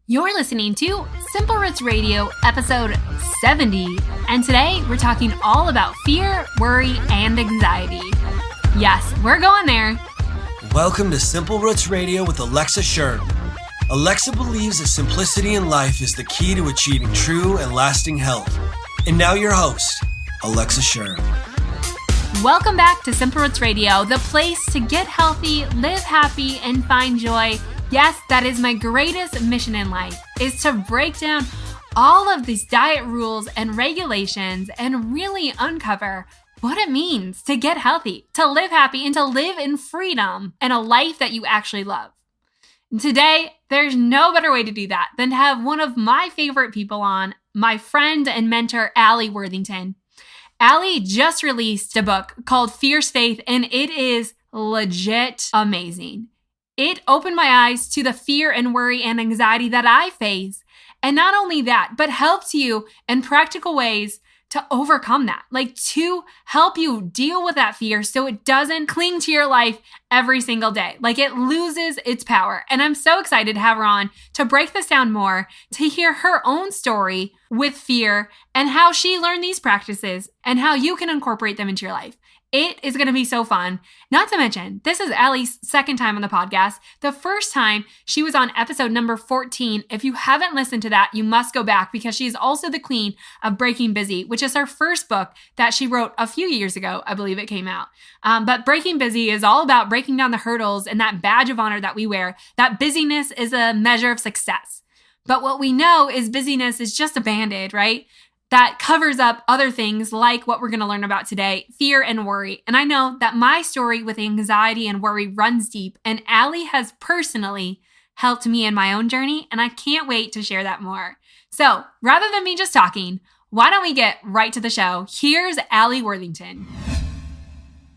You're listening to Simple Roots Radio, episode 70, and today we're talking all about fear, worry, and anxiety. Yes, we're going there. Welcome to Simple Roots Radio with Alexa Sherm. Alexa believes that simplicity in life is the key to achieving true and lasting health. And now your host, Alexa Sherm. Welcome back to Simple Roots Radio, the place to get healthy, live happy, and find joy. Yes, that is my greatest mission in life, is to break down all of these diet rules and regulations and really uncover what it means to get healthy, to live happy, and to live in freedom and a life that you actually love. And today, there's no better way to do that than to have one of my favorite people on, my friend and mentor, Alli Worthington. Alli just released a book called Fierce Faith, and it is legit amazing. It opened my eyes to the fear and worry and anxiety that I face. And not only that, but helps you in practical ways to overcome that, like to help you deal with that fear so it doesn't cling to your life every single day, like it loses its power. And I'm so excited to have her on to break this down more, to hear her own story with fear and how she learned these practices and how you can incorporate them into your life. It is going to be so fun. Not to mention, this is Alli's second time on the podcast. The first time she was on episode number 14. If you haven't listened to that, you must go back because she's also the queen of Breaking Busy, which is her first book that she wrote a few years ago. I believe it came out. But Breaking Busy is all about breaking down the hurdles and that badge of honor that we wear. That busyness is a measure of success. But what we know is busyness is just a Band-Aid, right? That covers up other things like what we're going to learn about today, fear and worry. And I know that my story with anxiety and worry runs deep, and Alli has personally helped me in my own journey, and I can't wait to share that more. So rather than me just talking, why don't we get right to the show? Here's Alli Worthington.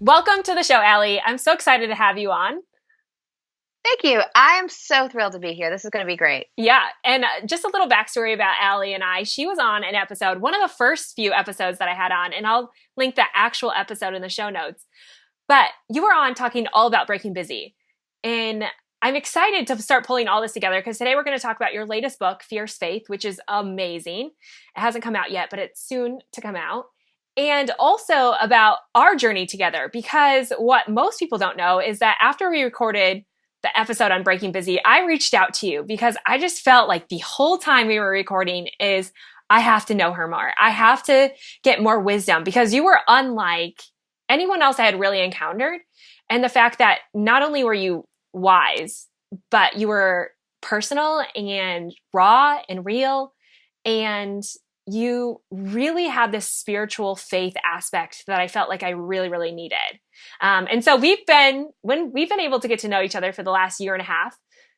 Welcome to the show, Alli. I'm so excited to have you on. Thank you. I am so thrilled to be here. This is going to be great. Yeah. And just a little backstory about Alli and I. She was on an episode, one of the first few episodes that I had on, and I'll link the actual episode in the show notes. But you were on talking all about Breaking Busy. And I'm excited to start pulling all this together because today we're going to talk about your latest book, Fierce Faith, which is amazing. It hasn't come out yet, but it's soon to come out. And also about our journey together, because what most people don't know is that after we recorded the episode on Breaking Busy, I reached out to you because I just felt like the whole time we were recording is I have to know her more. I have to get more wisdom because you were unlike anyone else I had really encountered. And the fact that not only were you wise, but you were personal and raw and real, and you really had this spiritual faith aspect that I felt like I really, really needed. And so we've been able to get to know each other for the last year and a half,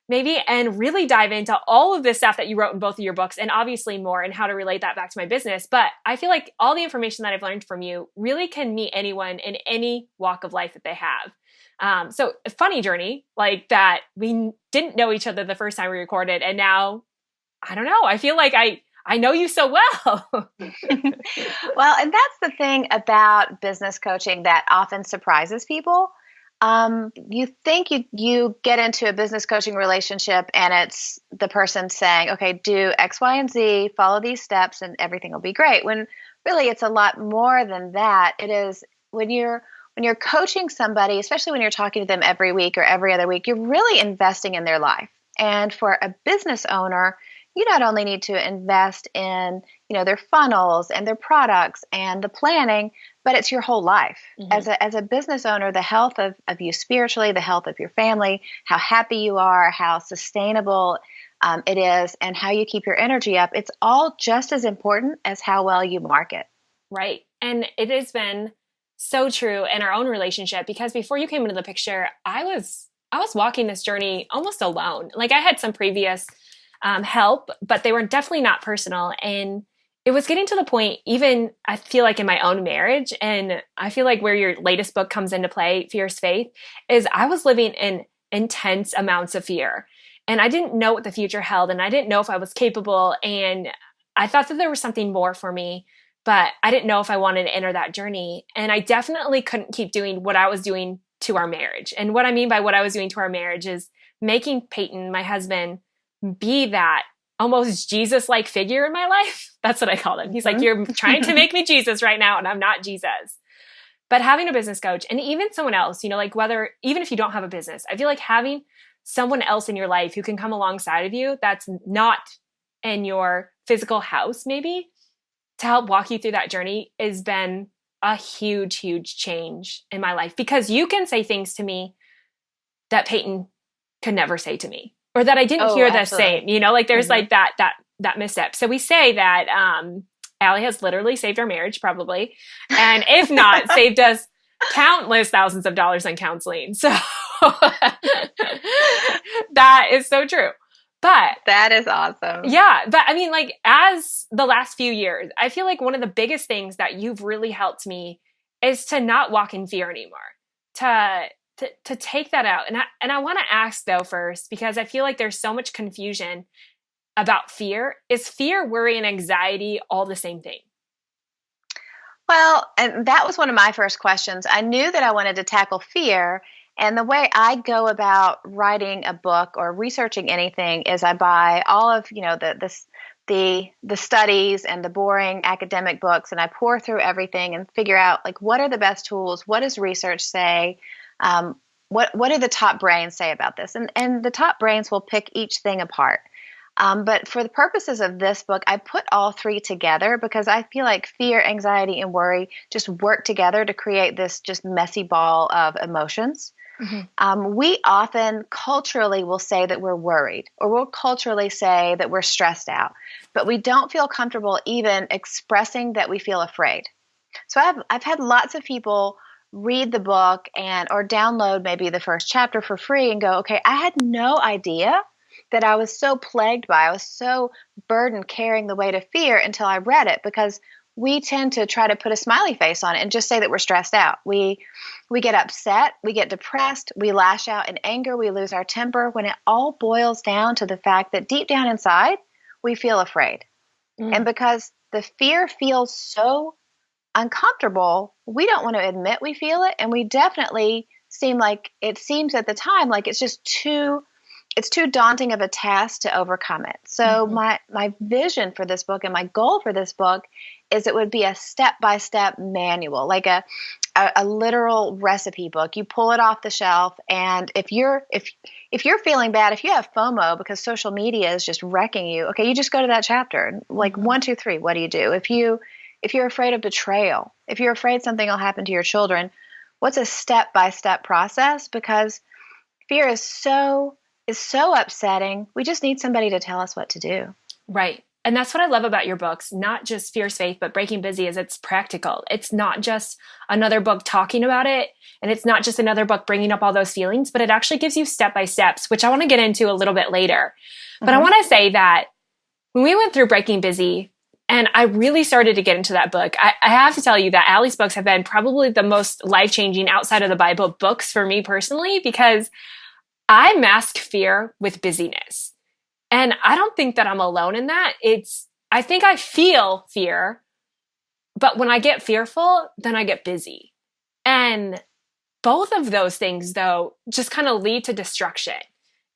maybe, and really dive into all of this stuff that you wrote in both of your books, and obviously more, and how to relate that back to my business. But I feel like all the information that I've learned from you really can meet anyone in any walk of life that they have. So a funny journey like that. We didn't know each other the first time we recorded, and now, I don't know, I feel like I know you so well. Well, and that's the thing about business coaching that often surprises people. You think you get into a business coaching relationship and it's the person saying, okay, do X, Y, and Z, follow these steps and everything will be great. When really it's a lot more than that. It is when you're coaching somebody, especially when you're talking to them every week or every other week, you're really investing in their life. And for a business owner, you not only need to invest in, their funnels and their products and the planning, but it's your whole life. Mm-hmm. As a business owner, the health of you spiritually, the health of your family, how happy you are, how sustainable it is, and how you keep your energy up, it's all just as important as how well you market. Right. And it has been so true in our own relationship, because before you came into the picture, I was walking this journey almost alone. Like I had some previous help, but they were definitely not personal. And it was getting to the point, even I feel like in my own marriage, and I feel like where your latest book comes into play, Fierce Faith, is I was living in intense amounts of fear. And I didn't know what the future held, and I didn't know if I was capable. And I thought that there was something more for me, but I didn't know if I wanted to enter that journey. And I definitely couldn't keep doing what I was doing to our marriage. And what I mean by what I was doing to our marriage is making Peyton, my husband, be that almost Jesus-like figure in my life. That's what I called him. He's like, you're trying to make me Jesus right now, and I'm not Jesus. But having a business coach, and even someone else, like even if you don't have a business, I feel like having someone else in your life who can come alongside of you that's not in your physical house, maybe, to help walk you through that journey has been a huge, huge change in my life, because you can say things to me that Peyton could never say to me, or that I didn't hear the same, there's like that misstep. So we say that, Alli has literally saved our marriage, probably. And if not, saved us countless thousands of dollars on counseling. So that is so true. But that is awesome. Yeah. But I mean, like, as the last few years, I feel like one of the biggest things that you've really helped me is to not walk in fear anymore, to take that out. And I want to ask though first, because I feel like there's so much confusion about fear. Is fear, worry, and anxiety all the same thing? Well, and that was one of my first questions. I knew that I wanted to tackle fear. And the way I go about writing a book or researching anything is I buy all of, the studies and the boring academic books, and I pour through everything and figure out, like, what are the best tools? What does research say? What do the top brains say about this? And the top brains will pick each thing apart. But for the purposes of this book, I put all three together because I feel like fear, anxiety, and worry just work together to create this just messy ball of emotions. Mm-hmm. We often culturally will say that we're worried, or we'll culturally say that we're stressed out, but we don't feel comfortable even expressing that we feel afraid. So I've had lots of people read the book or download maybe the first chapter for free and go, okay, I had no idea that I was so plagued by, I was so burdened carrying the weight of fear until I read it, because we tend to try to put a smiley face on it and just say that we're stressed out. We get upset, we get depressed, we lash out in anger, we lose our temper, when it all boils down to the fact that deep down inside, we feel afraid. Mm. And because the fear feels so uncomfortable, we don't want to admit we feel it, and we definitely seems at the time like it's just too daunting of a task to overcome it. So mm-hmm. my vision for this book and my goal for this book is it would be a step-by-step manual, like a literal recipe book. You pull it off the shelf, and if you're feeling bad, if you have FOMO because social media is just wrecking you, okay, you just go to that chapter. Like 1, 2, 3, what do you do? If you're afraid of betrayal, if you're afraid something will happen to your children, what's a step-by-step process? Because fear is so upsetting. We just need somebody to tell us what to do. Right. And that's what I love about your books, not just Fierce Faith, but Breaking Busy, is it's practical. It's not just another book talking about it, and it's not just another book bringing up all those feelings, but it actually gives you step-by-steps, which I want to get into a little bit later. Mm-hmm. But I want to say that when we went through Breaking Busy, and I really started to get into that book, I have to tell you that Alli's books have been probably the most life-changing outside of the Bible books for me personally, because I mask fear with busyness. And I don't think that I'm alone in that. I think I feel fear, but when I get fearful, then I get busy. And both of those things, though, just kind of lead to destruction.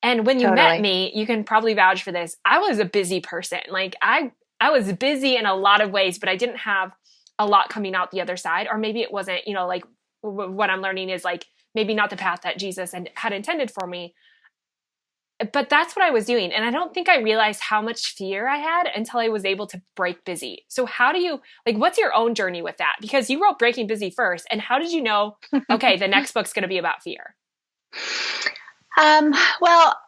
And when you met me, you can probably vouch for this. I was a busy person. Like I was busy in a lot of ways, but I didn't have a lot coming out the other side. Or maybe it wasn't, like what I'm learning is like maybe not the path that Jesus had intended for me. But that's what I was doing. And I don't think I realized how much fear I had until I was able to break busy. So how do you, what's your own journey with that? Because you wrote Breaking Busy first. And how did you know, okay, the next book's going to be about fear? Well,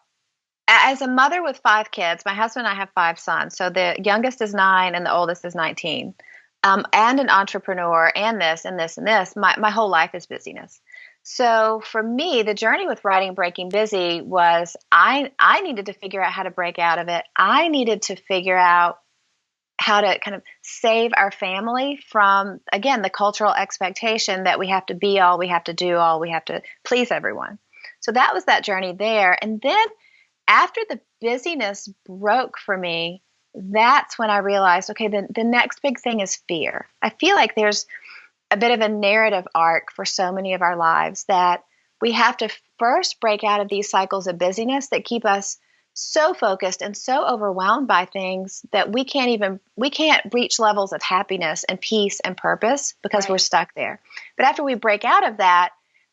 as a mother with 5 kids, my husband and I have 5 sons. So the youngest is 9 and the oldest is 19. And an entrepreneur and this and this and this, my whole life is busyness. So for me, the journey with writing Breaking Busy was I needed to figure out how to break out of it. I needed to figure out how to kind of save our family from, again, the cultural expectation that we have to be all, we have to do all, we have to please everyone. So that was that journey there. And then after the busyness broke for me, that's when I realized, okay, the next big thing is fear. I feel like there's a bit of a narrative arc for so many of our lives that we have to first break out of these cycles of busyness that keep us so focused and so overwhelmed by things that we can't reach levels of happiness and peace and purpose because we're stuck there. But after we break out of that,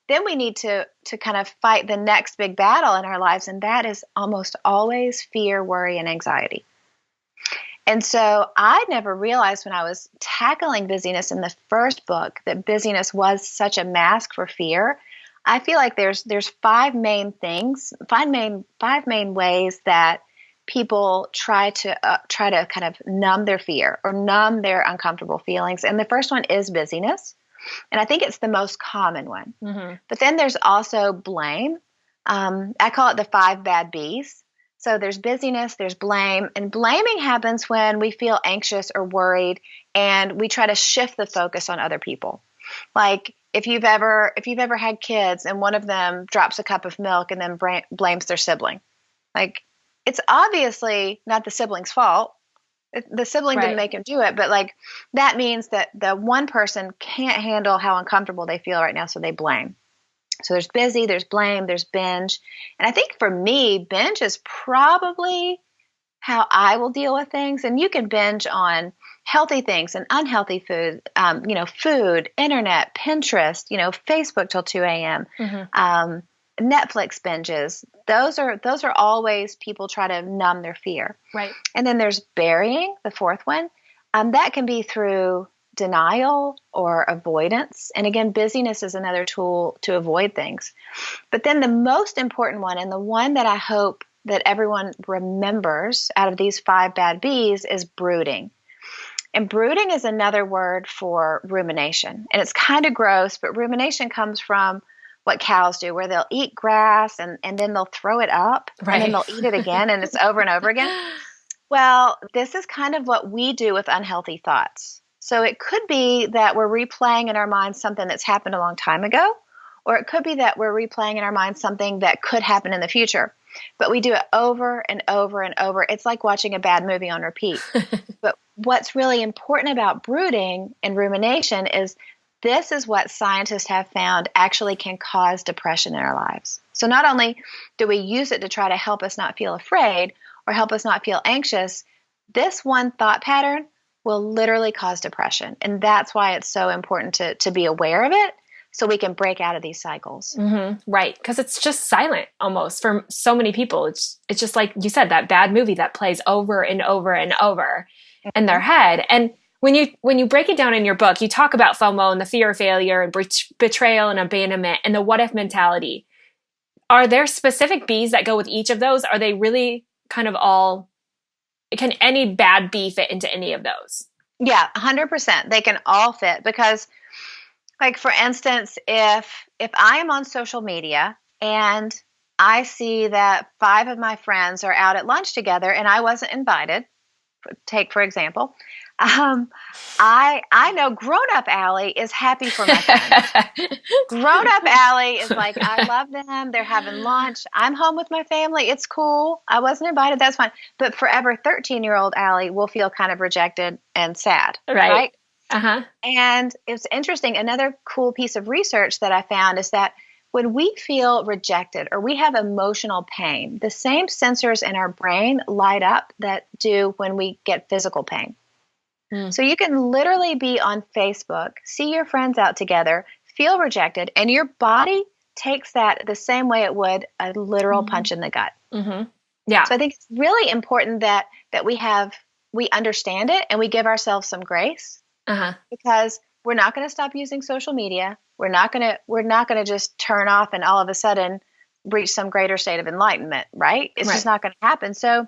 then we need to kind of fight the next big battle in our lives, and that is almost always fear, worry, and anxiety. And so I never realized when I was tackling busyness in the first book that busyness was such a mask for fear. I feel like there's five main ways that people try to kind of numb their fear or numb their uncomfortable feelings. And the first one is busyness. And I think it's the most common one. Mm-hmm. But then there's also blame. I call it the 5 bad Bs. So there's busyness, there's blame, and blaming happens when we feel anxious or worried and we try to shift the focus on other people. Like if you've ever had kids and one of them drops a cup of milk and then blames their sibling. Like it's obviously not the sibling's fault. The sibling didn't make him do it, but like that means that the one person can't handle how uncomfortable they feel right now, so they blame. So there's busy, there's blame, there's binge. And I think for me, binge is probably how I will deal with things. And you can binge on healthy things and unhealthy food, food, internet, Pinterest, Facebook till 2 a.m., Netflix binges. Those are always people try to numb their fear. Right. And then there's burying, the fourth one. That can be through denial or avoidance. And again, busyness is another tool to avoid things. But then the most important one, and the one that I hope that everyone remembers out of these 5 bad Bs, is brooding. And brooding is another word for rumination. And it's kind of gross, but rumination comes from what cows do, where they'll eat grass and then they'll throw it up and then they'll eat it again, and it's over and over again. Well, this is kind of what we do with unhealthy thoughts. So it could be that we're replaying in our minds something that's happened a long time ago, or it could be that we're replaying in our minds something that could happen in the future. But we do it over and over and over. It's like watching a bad movie on repeat. But what's really important about brooding and rumination is this is what scientists have found actually can cause depression in our lives. So not only do we use it to try to help us not feel afraid or help us not feel anxious, this one thought pattern will literally cause depression. And that's why it's so important to be aware of it so we can break out of these cycles. Mm-hmm. Right. Because it's just silent almost for so many people. It's just like you said, that bad movie that plays over and over and over in their head. And when you break it down in your book, you talk about FOMO and the fear of failure and betrayal and abandonment and the what if mentality. Are there specific Bs that go with each of those? Are they really kind of all, can any bad B fit into any of those? Yeah, 100%. They can all fit because, like, for instance, if I am on social media and I see that 5 of my friends are out at lunch together and I wasn't invited, take for example, I know grown-up Alli is happy for my friends. Grown-up Alli is like, I love them. They're having lunch. I'm home with my family. It's cool. I wasn't invited. That's fine. But forever 13-year-old Alli will feel kind of rejected and sad. Right? Uh-huh. And it's interesting. Another cool piece of research that I found is that when we feel rejected or we have emotional pain, the same sensors in our brain light up that do when we get physical pain. So you can literally be on Facebook, see your friends out together, feel rejected, and your body takes that the same way it would a literal punch in the gut. Mm-hmm. Yeah. So I think it's really important that we understand it and we give ourselves some grace because we're not going to stop using social media. We're not going to just turn off and all of a sudden reach some greater state of enlightenment, right? It's just not going to happen. So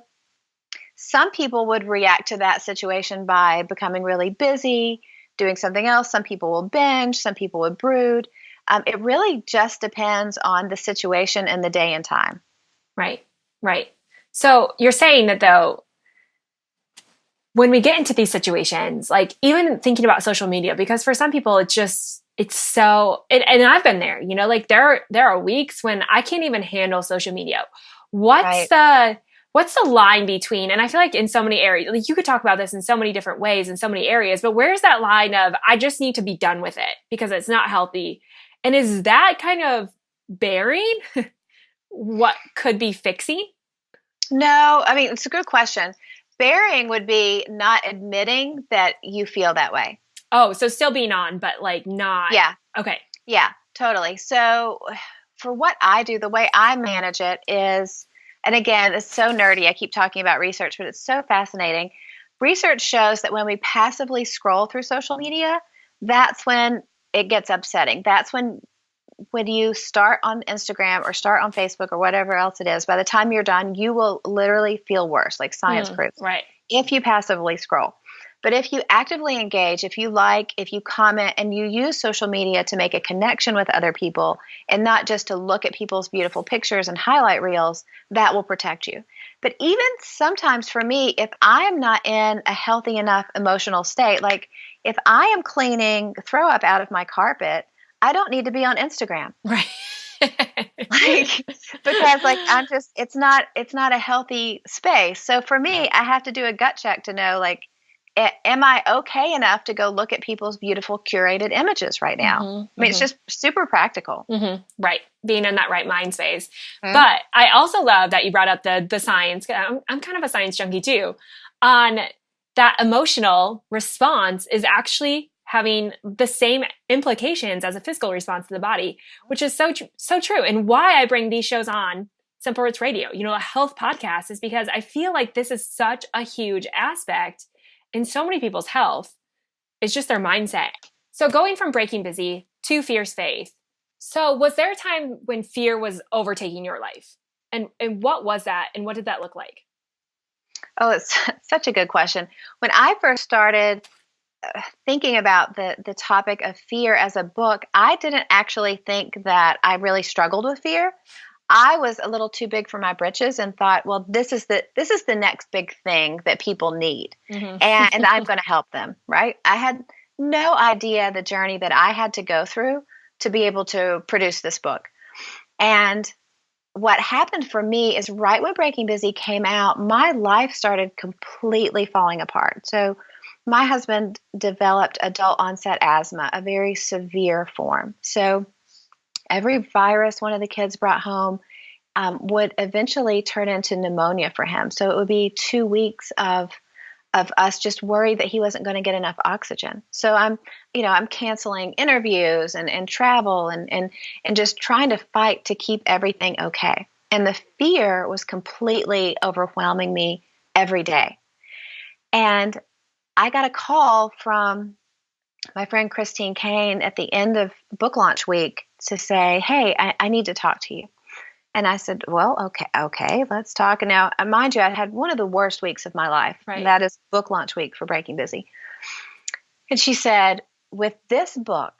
some people would react to that situation by becoming really busy, doing something else. Some people will binge. Some people would brood. It really just depends on the situation and the day and time. Right. So you're saying that, though, when we get into these situations, like even thinking about social media, because for some people, it's so, and I've been there, like there are weeks when I can't even handle social media. What's the line between, and I feel like in so many areas, like you could talk about this in so many different ways in so many areas, but where's that line of, I just need to be done with it because it's not healthy? And is that kind of bearing what could be fixing? No, I mean, it's a good question. Bearing would be not admitting that you feel that way. Oh, so still being on, but like not. Yeah. Okay. Yeah, totally. So for what I do, the way I manage it is, and again, it's so nerdy. I keep talking about research, but it's so fascinating. Research shows that when we passively scroll through social media, that's when it gets upsetting. That's when you start on Instagram or start on Facebook or whatever else it is, by the time you're done, you will literally feel worse, like science proves. Right. If you passively scroll. But if you actively engage, if you like, if you comment, and you use social media to make a connection with other people and not just to look at people's beautiful pictures and highlight reels, that will protect you. But even sometimes for me, if I am not in a healthy enough emotional state, like if I am cleaning throw up out of my carpet, I don't need to be on Instagram. Right. Because like it's not a healthy space. So for me, I have to do a gut check to know, like, am I okay enough to go look at people's beautiful curated images right now? I mean, it's just super practical. Right. Being in that right mind space. But I also love that you brought up the science. I'm kind of a science junkie too, on that emotional response is actually having the same implications as a physical response to the body, which is so true. And why I bring these shows on Simple Roots Radio, a health podcast, is because I feel like this is such a huge aspect in so many people's health. It's just their mindset. So going from breaking busy to fierce faith. So was there a time when fear was overtaking your life? And what was that? And what did that look like? Oh, it's such a good question. When I first started thinking about the topic of fear as a book, I didn't actually think that I really struggled with fear. I was a little too big for my britches and thought, well, this is the next big thing that people need, and I'm going to help them, right? I had no idea the journey that I had to go through to be able to produce this book. And what happened for me is right when Breaking Busy came out, my life started completely falling apart. So my husband developed adult onset asthma, a very severe form. So every virus one of the kids brought home would eventually turn into pneumonia for him. So it would be 2 weeks of us just worried that he wasn't going to get enough oxygen. So I'm canceling interviews and travel and just trying to fight to keep everything okay. And the fear was completely overwhelming me every day. And I got a call from my friend Christine Kane at the end of book launch week to say, hey, I need to talk to you. And I said, well, okay, let's talk. And now, mind you, I had one of the worst weeks of my life. Right. And that is book launch week for Breaking Busy. And she said, with this book,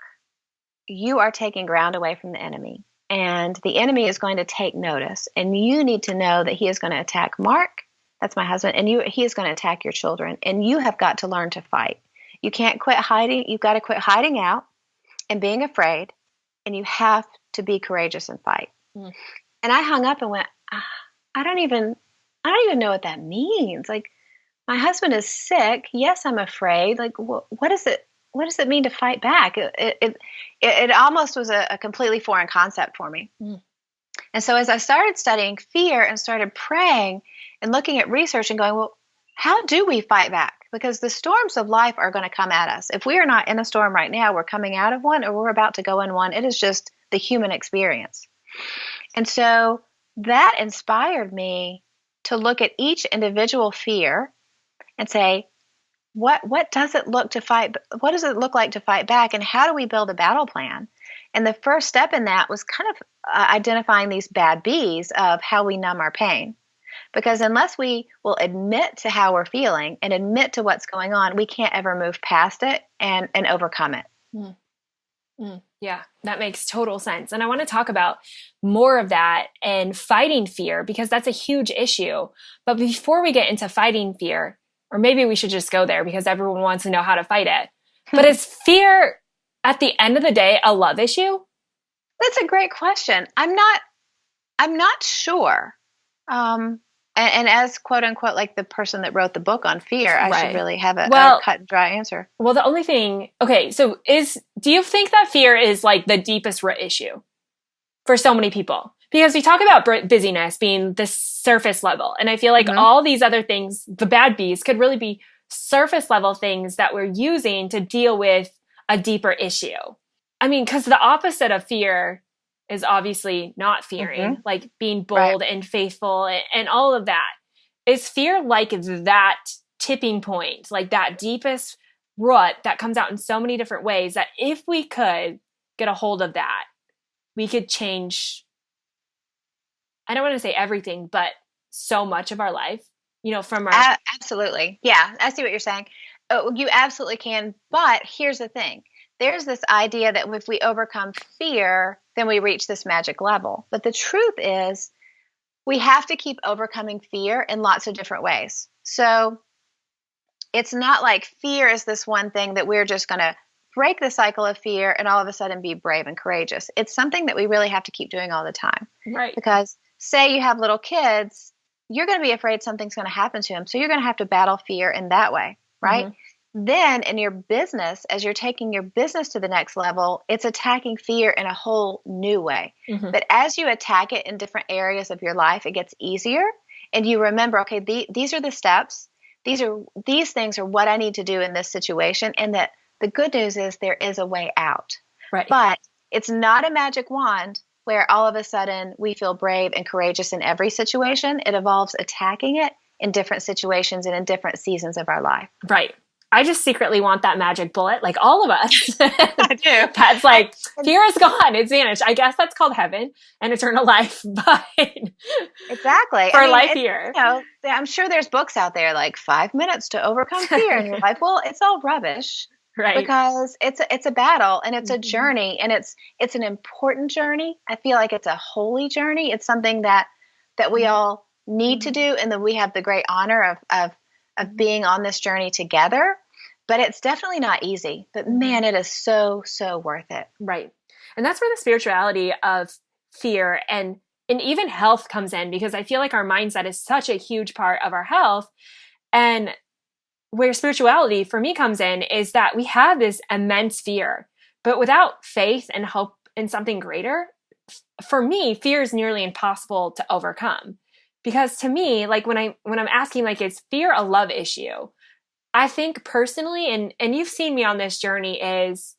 you are taking ground away from the enemy. And the enemy is going to take notice. And you need to know that he is going to attack Mark. That's my husband. And he is going to attack your children. And you have got to learn to fight. You can't quit hiding. You've got to quit hiding out and being afraid. And you have to be courageous and fight. And I hung up and went, I don't even know what that means. Like, my husband is sick. Yes, I'm afraid. Like, what does it mean to fight back? It almost was a completely foreign concept for me. And so as I started studying fear and started praying and looking at research and going, well, how do we fight back? Because the storms of life are going to come at us. If we are not in a storm right now, we're coming out of one or we're about to go in one. It is just the human experience. And so that inspired me to look at each individual fear and say, what does it look to fight? What does it look like to fight back? And how do we build a battle plan? And the first step in that was kind of identifying these bad Bs of how we numb our pain. Because unless we will admit to how we're feeling and admit to what's going on, we can't ever move past it and overcome it. Yeah, that makes total sense. And I want to talk about more of that and fighting fear, because that's a huge issue. But before we get into fighting fear, or maybe we should just go there because everyone wants to know how to fight it. But is fear, at the end of the day, a love issue? That's a great question. I'm not sure. And as quote unquote, like the person that wrote the book on fear, I should really have a cut and dry answer. Well, the only thing, so do you think that fear is like the deepest root issue for so many people? Because we talk about busyness being the surface level. And I feel like all these other things, the bad bees, could really be surface level things that we're using to deal with a deeper issue. I mean, because the opposite of fear is obviously not fearing, like being bold and faithful and all of that. Is fear like that tipping point, like that deepest rut that comes out in so many different ways that if we could get a hold of that, we could change, I don't want to say everything, but so much of our life, from our... Absolutely. Yeah, I see what you're saying. Oh, you absolutely can. But here's the thing. There's this idea that if we overcome fear, then we reach this magic level. But the truth is, we have to keep overcoming fear in lots of different ways. So it's not like fear is this one thing that we're just going to break the cycle of fear and all of a sudden be brave and courageous. It's something that we really have to keep doing all the time. Right. Because say you have little kids, you're going to be afraid something's going to happen to them. So you're going to have to battle fear in that way, right? Then in your business, as you're taking your business to the next level, it's attacking fear in a whole new way. But as you attack it in different areas of your life, it gets easier. And you remember, okay, these are the steps. These things are what I need to do in this situation. And that the good news is there is a way out. Right. But it's not a magic wand where all of a sudden we feel brave and courageous in every situation. It involves attacking it in different situations and in different seasons of our life. Right. I just secretly want that magic bullet, like all of us. I do. That's like, fear is gone. It's vanished. I guess that's called heaven and eternal life. But exactly. For life here. I'm sure there's books out there like 5 minutes to overcome fear. And you're like, well, it's all rubbish. Right. Because it's a battle and it's a journey and it's an important journey. I feel like it's a holy journey. It's something that we all need to do and that we have the great honor of being on this journey together. But it's definitely not easy. But man, it is so, so worth it. Right. And that's where the spirituality of fear and even health comes in, because I feel like our mindset is such a huge part of our health. And where spirituality for me comes in is that we have this immense fear, but without faith and hope in something greater, for me, fear is nearly impossible to overcome. Because to me, like when I'm asking, like, is fear a love issue? I think personally, and you've seen me on this journey, is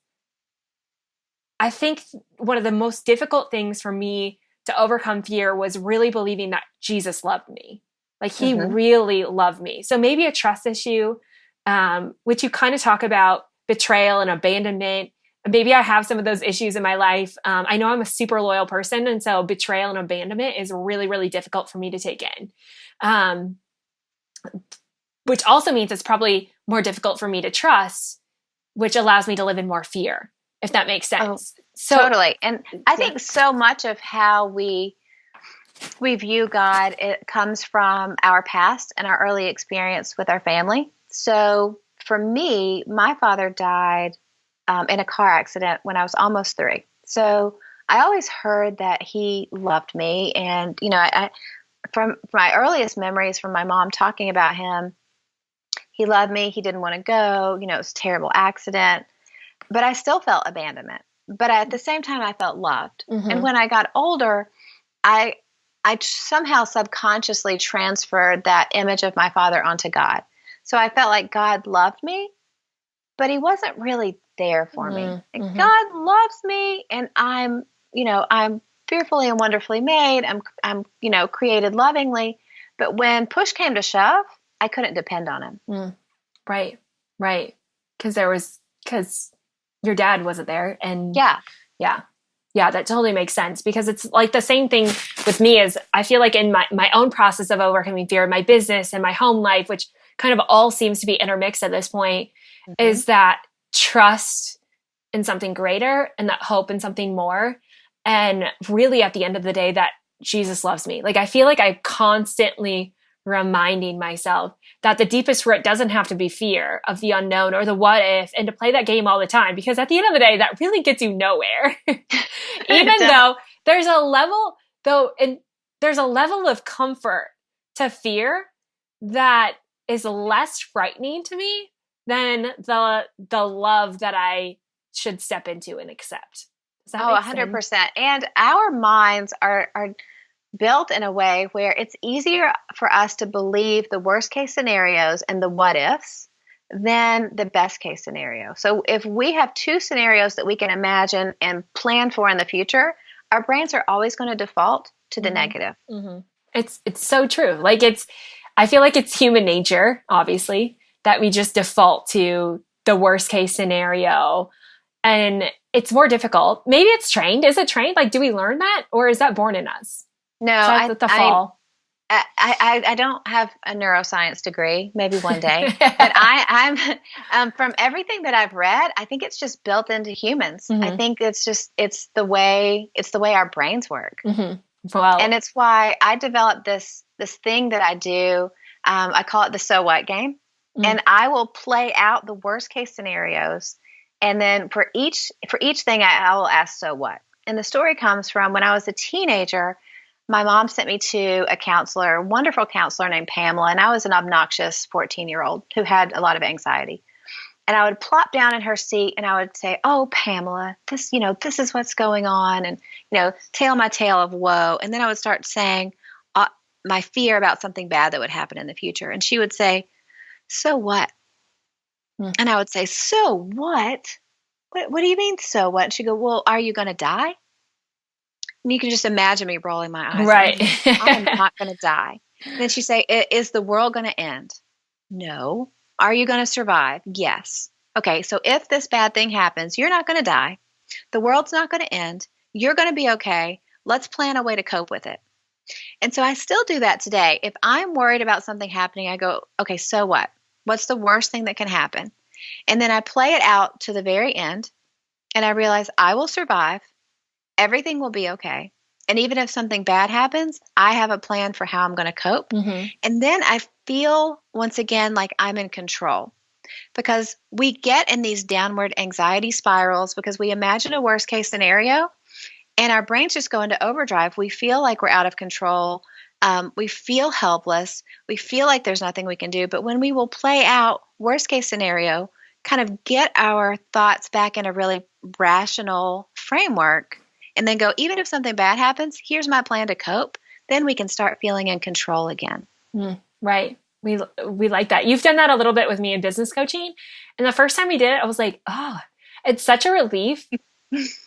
I think one of the most difficult things for me to overcome fear was really believing that Jesus loved me. Like he really loved me. So maybe a trust issue, which you kind of talk about betrayal and abandonment. Maybe I have some of those issues in my life. I know I'm a super loyal person. And so betrayal and abandonment is really, really difficult for me to take in. Which also means it's probably more difficult for me to trust, which allows me to live in more fear, if that makes sense. Totally. And I think so much of how we view God, it comes from our past and our early experience with our family. So for me, my father died in a car accident when I was almost 3. So I always heard that he loved me. And, I from my earliest memories from my mom talking about him, he loved me. He didn't want to go. It was a terrible accident. But I still felt abandonment. But at the same time, I felt loved. And when I got older, I somehow subconsciously transferred that image of my father onto God. So I felt like God loved me, but he wasn't really there for me. And God loves me, and I'm fearfully and wonderfully made. I'm created lovingly. But when push came to shove, I couldn't depend on him. Right. Because your dad wasn't there. And yeah, that totally makes sense, because it's like the same thing with me as I feel like in my own process of overcoming fear, my business and my home life, which kind of all seems to be intermixed at this point, is that trust in something greater and that hope in something more. And really at the end of the day, that Jesus loves me. Like, I feel like I'm constantly reminding myself that the deepest root doesn't have to be fear of the unknown or the what if, and to play that game all the time, because at the end of the day, that really gets you nowhere. Even though there's a level of comfort to fear that is less frightening to me than the love that I should step into and accept. Does that Oh, make sense? 100%. And our minds are built in a way where it's easier for us to believe the worst case scenarios and the what ifs than the best case scenario. So if we have two scenarios that we can imagine and plan for in the future, our brains are always going to default to the negative. Mm-hmm. It's so true. Like I feel like it's human nature, obviously, that we just default to the worst case scenario. And it's more difficult. Maybe it's trained. Is it trained? Like, do we learn that, or is that born in us? No, I don't have a neuroscience degree. Maybe one day, but I'm from everything that I've read. I think it's just built into humans. Mm-hmm. I think it's the way our brains work. Mm-hmm. Well, and it's why I developed this thing that I do. I call it the so what game, and I will play out the worst case scenarios, and then for each thing I will ask so what. And the story comes from when I was a teenager. My mom sent me to a wonderful counselor named Pamela, and I was an obnoxious 14-year-old who had a lot of anxiety. And I would plop down in her seat and I would say, "Oh, Pamela, this is what's going on," and, tell my tale of woe. And then I would start saying my fear about something bad that would happen in the future. And she would say, "So what?" And I would say, "So what? What do you mean, so what?" And she'd go, "Well, are you going to die?" And you can just imagine me rolling my eyes. Right. I'm not going to die. And then she'd say, "Is the world going to end?" "No." "Are you going to survive?" "Yes." "Okay, so if this bad thing happens, you're not going to die. The world's not going to end. You're going to be okay. Let's plan a way to cope with it." And so I still do that today. If I'm worried about something happening, I go, "Okay, so what? What's the worst thing that can happen?" And then I play it out to the very end, and I realize I will survive. Everything will be okay. And even if something bad happens, I have a plan for how I'm going to cope. Mm-hmm. And then I feel once again like I'm in control, because we get in these downward anxiety spirals because we imagine a worst case scenario and our brains just go into overdrive. We feel like we're out of control. We feel helpless. We feel like there's nothing we can do. But when we will play out worst case scenario, kind of get our thoughts back in a really rational framework, and then go, even if something bad happens, here's my plan to cope, then we can start feeling in control again. Right. We like that. You've done that a little bit with me in business coaching. And the first time we did it, I was like, oh, it's such a relief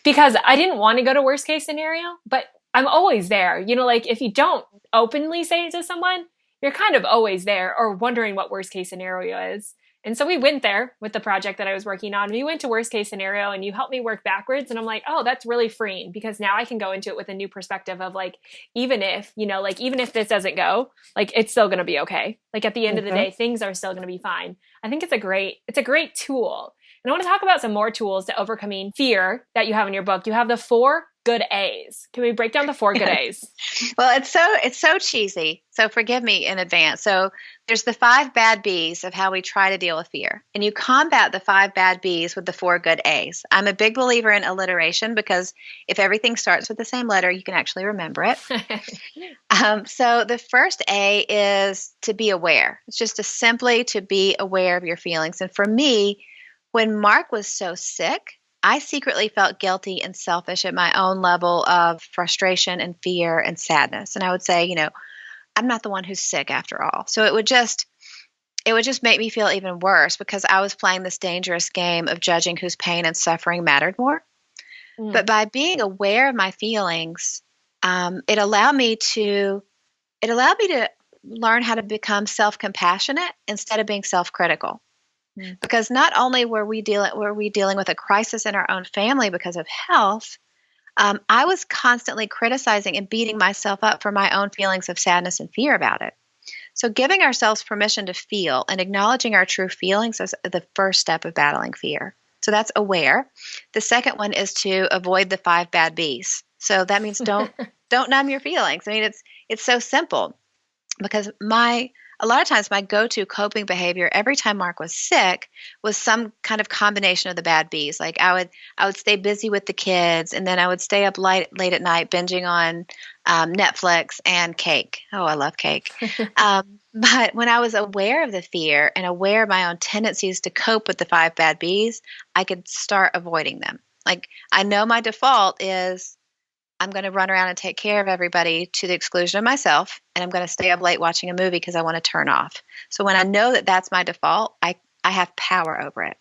because I didn't want to go to worst case scenario, but I'm always there. Like if you don't openly say it to someone, you're kind of always there or wondering what worst case scenario is. And so we went there with the project that I was working on. We went to worst case scenario and you helped me work backwards. And I'm like, oh, that's really freeing because now I can go into it with a new perspective of like, even if this doesn't go, like it's still going to be okay. Like at the end of the day, things are still going to be fine. I think it's a great tool. And I want to talk about some more tools to overcoming fear that you have in your book. You have the 4 good A's. Can we break down the 4 good A's? Well, it's so cheesy. So forgive me in advance. So there's the 5 bad B's of how we try to deal with fear. And you combat the 5 bad B's with the 4 good A's. I'm a big believer in alliteration because if everything starts with the same letter, you can actually remember it. So the first A is to be aware. It's just simply to be aware of your feelings. And for me, when Mark was so sick, I secretly felt guilty and selfish at my own level of frustration and fear and sadness. And I would say, I'm not the one who's sick after all. So it would just make me feel even worse because I was playing this dangerous game of judging whose pain and suffering mattered more. But by being aware of my feelings, it allowed me to learn how to become self-compassionate instead of being self-critical. Because not only were we dealing with a crisis in our own family because of health, I was constantly criticizing and beating myself up for my own feelings of sadness and fear about it. So giving ourselves permission to feel and acknowledging our true feelings is the first step of battling fear. So that's aware. The second one is to avoid the 5 bad B's. So that means don't numb your feelings. I mean, it's so simple because a lot of times my go-to coping behavior every time Mark was sick was some kind of combination of the bad B's. Like I would stay busy with the kids, and then I would stay up late at night binging on Netflix and cake. Oh, I love cake. But when I was aware of the fear and aware of my own tendencies to cope with the 5 bad B's, I could start avoiding them. Like, I know my default is I'm going to run around and take care of everybody to the exclusion of myself, and I'm going to stay up late watching a movie because I want to turn off. So when I know that that's my default, I have power over it.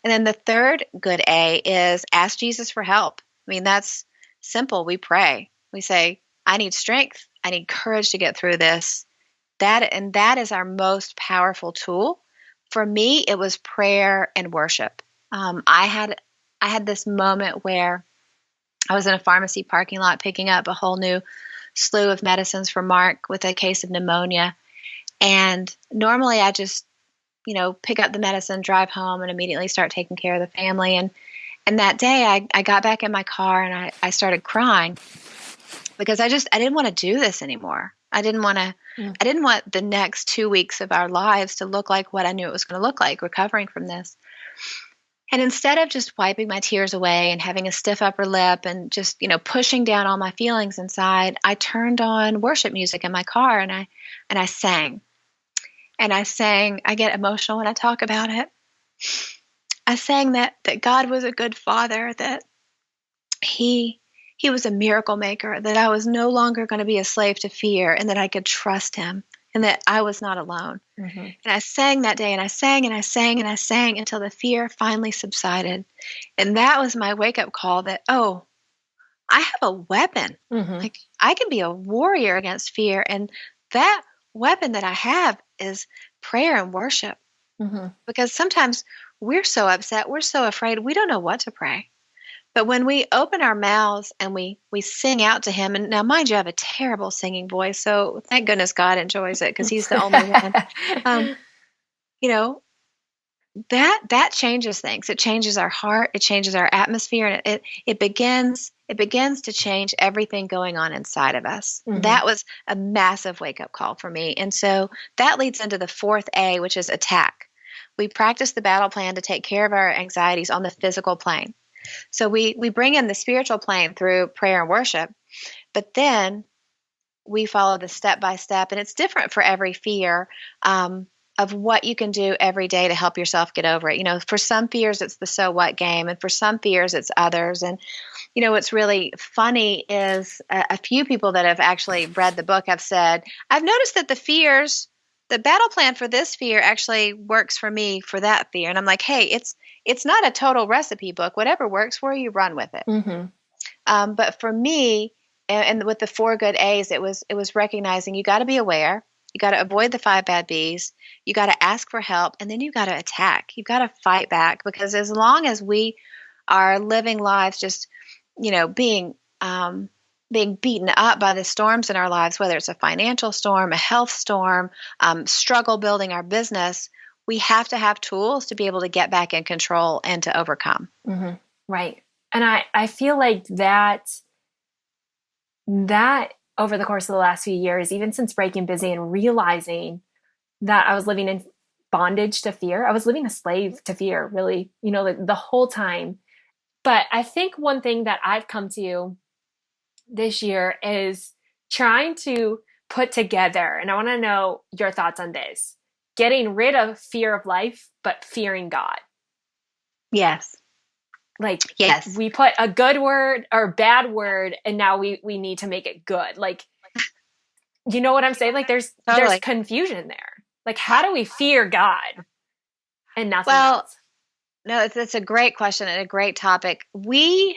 And then the third good A is ask Jesus for help. I mean, that's simple. We pray. We say, I need strength. I need courage to get through this. That is our most powerful tool. For me, it was prayer and worship. I had this moment where I was in a pharmacy parking lot picking up a whole new slew of medicines for Mark with a case of pneumonia. And normally I just, pick up the medicine, drive home, and immediately start taking care of the family. And that day I got back in my car and I started crying because I didn't want to do this anymore. I didn't want the next 2 weeks of our lives to look like what I knew it was going to look like, recovering from this. And instead of just wiping my tears away and having a stiff upper lip and just, pushing down all my feelings inside, I turned on worship music in my car and I sang. And I sang, I get emotional when I talk about it. I sang that God was a good father, that he was a miracle maker, that I was no longer going to be a slave to fear, and that I could trust him, and that I was not alone. Mm-hmm. And I sang that day, and I sang and I sang and I sang until the fear finally subsided. And that was my wake-up call that, oh, I have a weapon. Mm-hmm. Like, I can be a warrior against fear. And that weapon that I have is prayer and worship. Mm-hmm. Because sometimes we're so upset, we're so afraid, we don't know what to pray. But when we open our mouths and we sing out to him, and now mind you, I have a terrible singing voice, so thank goodness God enjoys it because he's the only one. That changes things. It changes our heart. It changes our atmosphere, and it begins to change everything going on inside of us. Mm-hmm. That was a massive wake-up call for me. And so that leads into the fourth A, which is attack. We practice the battle plan to take care of our anxieties on the physical plane. So we bring in the spiritual plane through prayer and worship, but then we follow the step-by-step, and it's different for every fear of what you can do every day to help yourself get over it. For some fears, it's the so what game, and for some fears, it's others. And, what's really funny is a few people that have actually read the book have said, I've noticed that the battle plan for this fear actually works for me for that fear. And I'm like, hey, it's not a total recipe book. Whatever works for you, run with it. Mm-hmm. But for me, and with the 4 good A's, it was recognizing you got to be aware, you got to avoid the 5 bad B's, you got to ask for help, and then you got to attack. You've got to fight back, because as long as we are living lives just, being beaten up by the storms in our lives, whether it's a financial storm, a health storm, struggle building our business, we have to have tools to be able to get back in control and to overcome. Mm-hmm. Right. And I feel like that over the course of the last few years, even since breaking busy and realizing that I was living in bondage to fear, I was living a slave to fear, really, the whole time. But I think one thing that I've come to this year is trying to put together, and I want to know your thoughts on this, getting rid of fear of life, but fearing God. Yes. Yes. We put a good word or bad word, and now we need to make it good. You know what I'm saying? There's confusion there. How do we fear God and nothing else? No, it's a great question and a great topic. We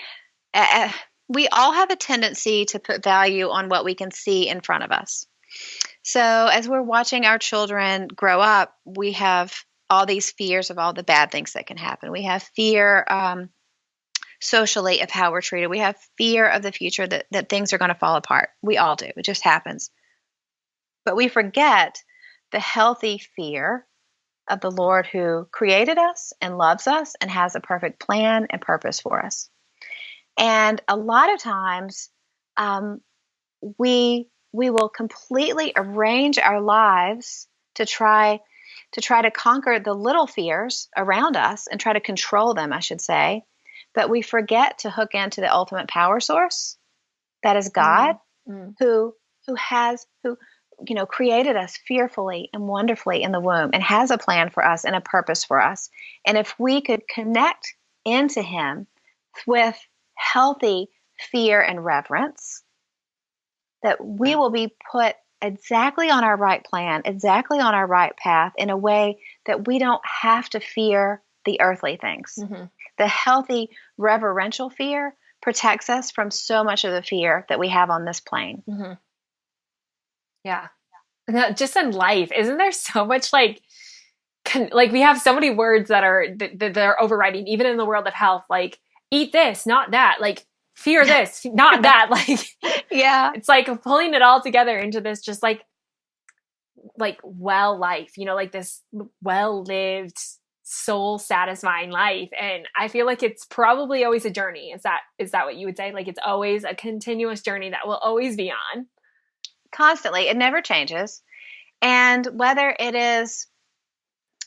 all have a tendency to put value on what we can see in front of us. So as we're watching our children grow up, we have all these fears of all the bad things that can happen. We have fear socially of how we're treated. We have fear of the future, that things are going to fall apart. We all do. It just happens. But we forget the healthy fear of the Lord who created us and loves us and has a perfect plan and purpose for us. And a lot of times we will completely arrange our lives to try to conquer the little fears around us and try to control them, I should say. But we forget to hook into the ultimate power source, that is God, who created us fearfully and wonderfully in the womb and has a plan for us and a purpose for us. And if we could connect into him with healthy fear and reverence, that we will be put exactly on our right plan, exactly on our right path in a way that we don't have to fear the earthly things. Mm-hmm. The healthy reverential fear protects us from so much of the fear that we have on this plane. Mm-hmm. Yeah. Just in life, isn't there so much like we have so many words that are overriding, even in the world of health, like eat this, not that, like fear this, not that, like, yeah, it's like pulling it all together into this, just like well life, like this well-lived, soul satisfying life. And I feel like it's probably always a journey. Is that what you would say? Like it's always a continuous journey that will always be on. Constantly. It never changes. And whether it is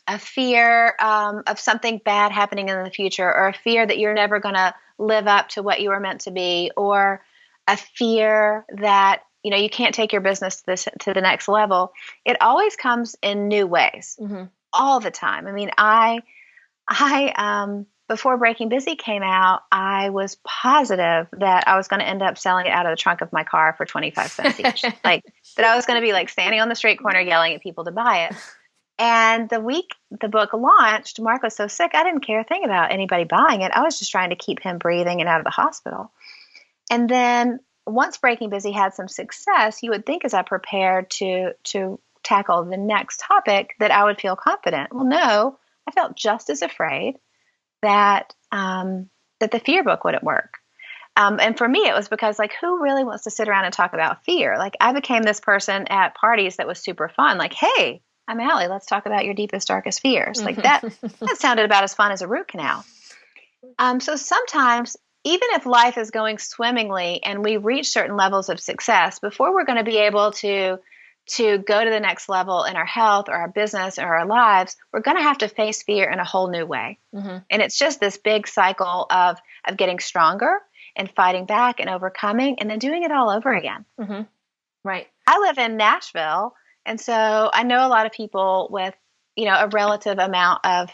a fear of something bad happening in the future, or a fear that you're never going to live up to what you were meant to be, or a fear that you can't take your business to the next level, it always comes in new ways. Mm-hmm. All the time. I mean, I before Breaking Busy came out, I was positive that I was going to end up selling it out of the trunk of my car for 25 cents each. Like that I was going to be like standing on the street corner yelling at people to buy it. And the week the book launched, Mark was so sick, I didn't care a thing about anybody buying it. I was just trying to keep him breathing and out of the hospital. And then once Breaking Busy had some success, you would think as I prepared to tackle the next topic that I would feel confident. Well, no, I felt just as afraid that the fear book wouldn't work. And for me, it was because like, who really wants to sit around and talk about fear? Like I became this person at parties that was super fun. Like, hey, I'm Alli. Let's talk about your deepest, darkest fears. Like that sounded about as fun as a root canal. So sometimes, even if life is going swimmingly and we reach certain levels of success, before we're going to be able to go to the next level in our health or our business or our lives, we're going to have to face fear in a whole new way. Mm-hmm. And it's just this big cycle of getting stronger and fighting back and overcoming and then doing it all over again. Mm-hmm. Right. I live in Nashville, and so I know a lot of people with, a relative amount of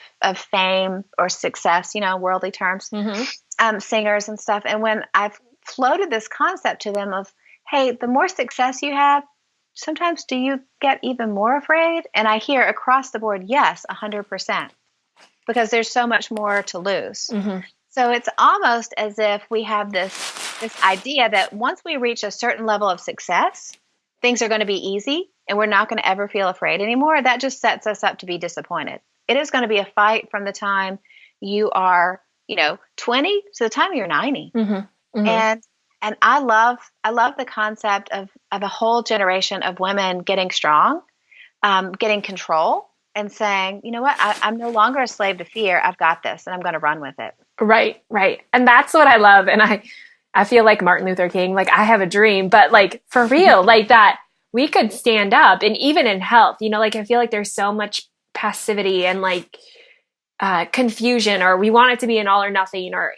fame or success, worldly terms, mm-hmm. Singers and stuff. And when I've floated this concept to them of, hey, the more success you have, sometimes do you get even more afraid? And I hear across the board, yes, 100%, because there's so much more to lose. Mm-hmm. So it's almost as if we have this idea that once we reach a certain level of success, things are going to be easy and we're not going to ever feel afraid anymore. That just sets us up to be disappointed. It is going to be a fight from the time you are, 20 to the time you're 90. Mm-hmm. Mm-hmm. And I love the concept of a whole generation of women getting strong, getting control, and saying, you know what, I'm no longer a slave to fear. I've got this, and I'm going to run with it. Right. And that's what I love. And I feel like Martin Luther King, like I have a dream, but like for real, like that we could stand up. And even in health, like I feel like there's so much passivity and like confusion, or we want it to be an all or nothing, or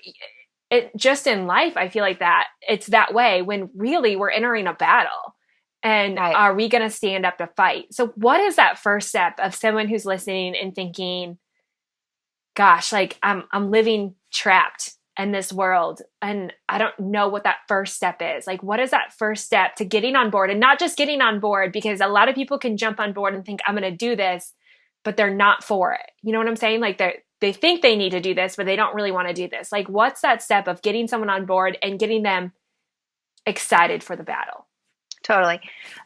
it just in life, I feel like that it's that way when really we're entering a battle. And right. Are we going to stand up to fight? So what is that first step of someone who's listening and thinking, gosh, like I'm living trapped in this world and I don't know what that first step is? Like, what is that first step to getting on board? And not just getting on board, because a lot of people can jump on board and think I'm going to do this, but they're not for it. You know what I'm saying? Like they think they need to do this, but they don't really want to do this. Like, what's that step of getting someone on board and getting them excited for the battle? Totally.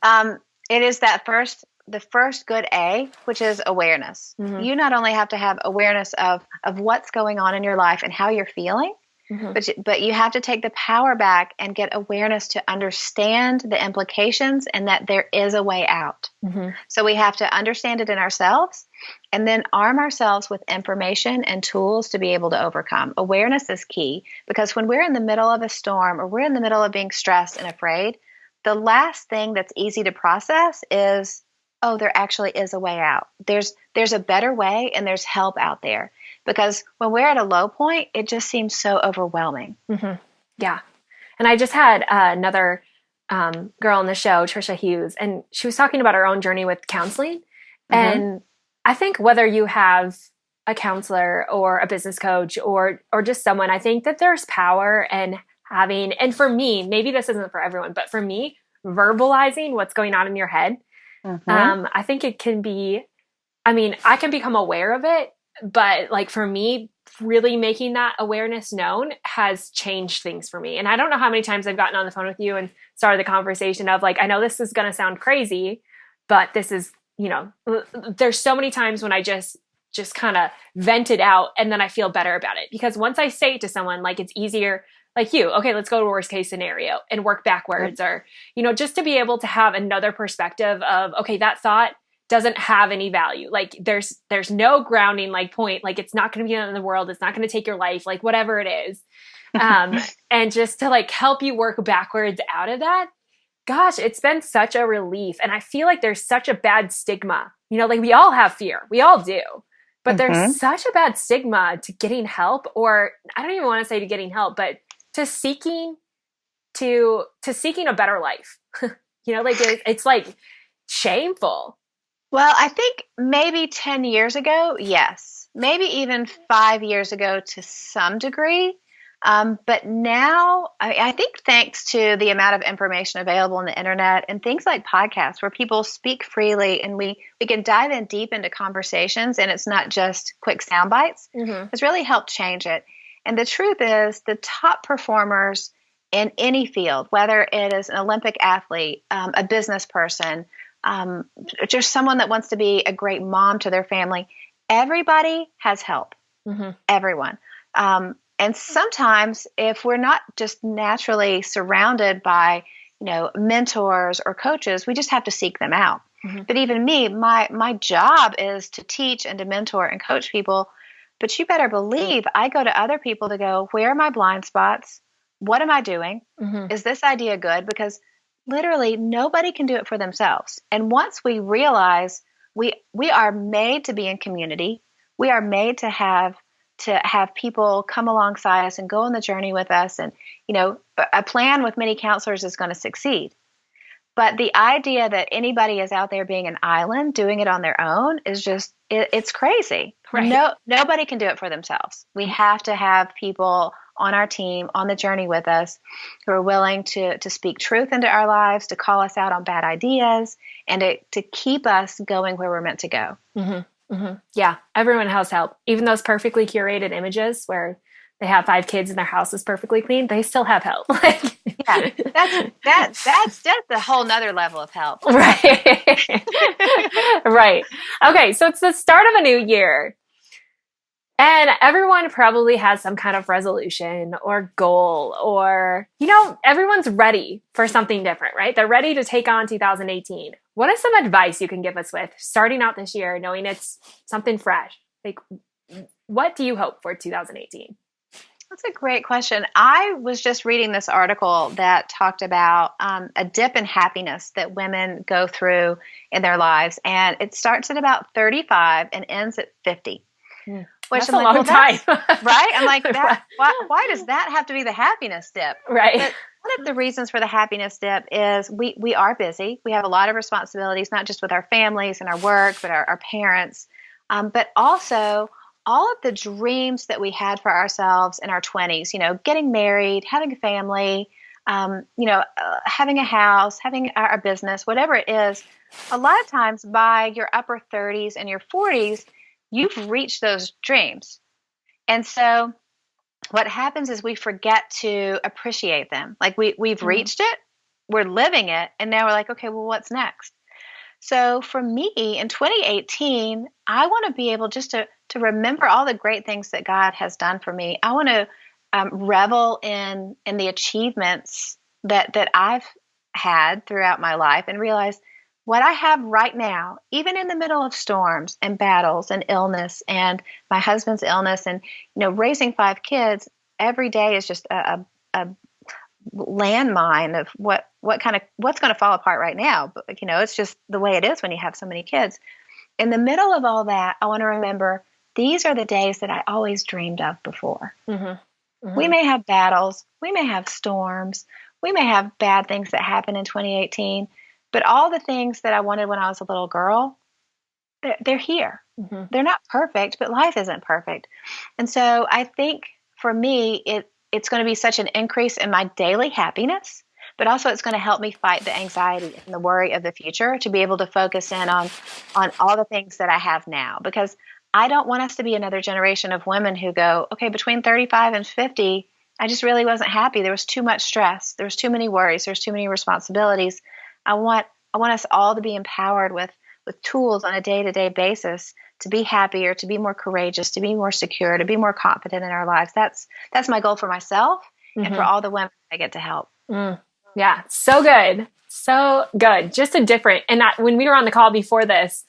It is the first good A, which is awareness. Mm-hmm. You not only have to have awareness of what's going on in your life and how you're feeling, mm-hmm. but you have to take the power back and get awareness to understand the implications and that there is a way out. Mm-hmm. So we have to understand it in ourselves and then arm ourselves with information and tools to be able to overcome. Awareness is key, because when we're in the middle of a storm or we're in the middle of being stressed and afraid, the last thing that's easy to process is, oh, there actually is a way out. There's a better way and there's help out there. Because when we're at a low point, it just seems so overwhelming. Mm-hmm. Yeah. And I just had another girl on the show, Trisha Hughes, and she was talking about her own journey with counseling. Mm-hmm. And I think whether you have a counselor or a business coach or just someone, I think that there's power in having, and for me, maybe this isn't for everyone, but for me, verbalizing what's going on in your head. I think it can be, I can become aware of it, but like for me, really making that awareness known has changed things for me. And I don't know how many times I've gotten on the phone with you and started the conversation of like, I know this is going to sound crazy, but this is, there's so many times when I just kind of vent it out and then I feel better about it. Because once I say it to someone, like it's easier, like you, okay, let's go to worst case scenario and work backwards, or, just to be able to have another perspective of, okay, that thought doesn't have any value. Like there's no grounding like point, like it's not going to be in the world. It's not going to take your life, like whatever it is. And just to like help you work backwards out of that. Gosh, it's been such a relief. And I feel like there's such a bad stigma, like we all have fear. We all do. But there's such a bad stigma to getting help, or I don't even want to say to getting help, but to seeking a better life. Like it's like shameful. Well, I think maybe 10 years ago, yes. Maybe even 5 years ago to some degree. But now, I think thanks to the amount of information available on the internet and things like podcasts where people speak freely and we can dive in deep into conversations and it's not just quick sound bites, it's really helped change it. And the truth is the top performers in any field, whether it is an Olympic athlete, a business person, just someone that wants to be a great mom to their family, everybody has help. Everyone. And sometimes if we're not just naturally surrounded by, mentors or coaches, we just have to seek them out. But even me, my job is to teach and to mentor and coach people. But you better believe I go to other people to go, where are my blind spots? What am I doing? Is this idea good? Because literally nobody can do it for themselves. And once we realize we are made to be in community, we are made to have people come alongside us and go on the journey with us. And, a plan with many counselors is going to succeed. But the idea that anybody is out there being an island, doing it on their own is just, it's crazy. Right. Nobody can do it for themselves. We have to have people on our team, on the journey with us, who are willing to speak truth into our lives, to call us out on bad ideas, and to keep us going where we're meant to go. Yeah, everyone has help. Even those perfectly curated images where they have 5 kids and their house is perfectly clean, they still have help. Yeah, that's just a whole nother level of help. Right. Right. Okay, so it's the start of a new year. And everyone probably has some kind of resolution or goal, or, everyone's ready for something different, right? They're ready to take on 2018. What is some advice you can give us with starting out this year, knowing it's something fresh? Like, what do you hope for 2018? That's a great question. I was just reading this article that talked about a dip in happiness that women go through in their lives. And it starts at about 35 and ends at 50. Which that's a long time. Right? I'm like, why does that have to be the happiness dip? Right. But one of the reasons for the happiness dip is we are busy. We have a lot of responsibilities, not just with our families and our work, but our parents. But also all of the dreams that we had for ourselves in our 20s, getting married, having a family, having a house, having our business, whatever it is, a lot of times by your upper 30s and your 40s, you've reached those dreams. And so what happens is we forget to appreciate them. Like we've reached it, we're living it, and now we're like, okay, well, what's next? So for me in 2018, I want to be able just to remember all the great things that God has done for me. I want to revel in the achievements that I've had throughout my life and realize what I have right now, even in the middle of storms and battles and illness and my husband's illness and, raising 5 kids every day is just a landmine of what's going to fall apart right now. But, it's just the way it is when you have so many kids. In the middle of all that, I want to remember these are the days that I always dreamed of before. We may have battles, we may have storms, we may have bad things that happen in 2018, but all the things that I wanted when I was a little girl, they're here. They're not perfect, but life isn't perfect. And so I think for me, it's going to be such an increase in my daily happiness, but also it's going to help me fight the anxiety and the worry of the future to be able to focus in on all the things that I have now. Because I don't want us to be another generation of women who go, okay, between 35 and 50, I just really wasn't happy. There was too much stress. There was too many worries. There's too many responsibilities. I want us all to be empowered with tools on a day-to-day basis to be happier, to be more courageous, to be more secure, to be more confident in our lives. That's my goal for myself and for all the women I get to help. Yeah, so good. So good. Just a different, and when we were on the call before this,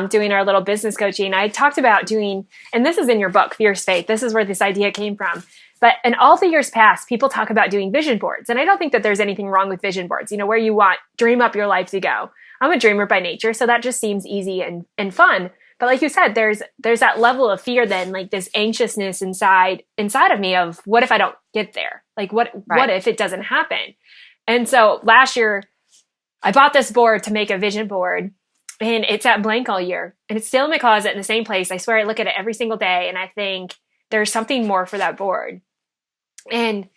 doing our little business coaching, I talked about doing, and this is in your book, Fierce Faith. This is where this idea came from. But in all the years past, people talk about doing vision boards. And I don't think that there's anything wrong with vision boards, where you dream up your life to go. I'm a dreamer by nature, so that just seems easy and fun. But like you said, there's that level of fear then, like this anxiousness inside of me of what if I don't get there? Like what if it doesn't happen? And so last year I bought this board to make a vision board, and it's at blank all year. And it's still in my closet in the same place. I swear I look at it every single day and I think there's something more for that board. And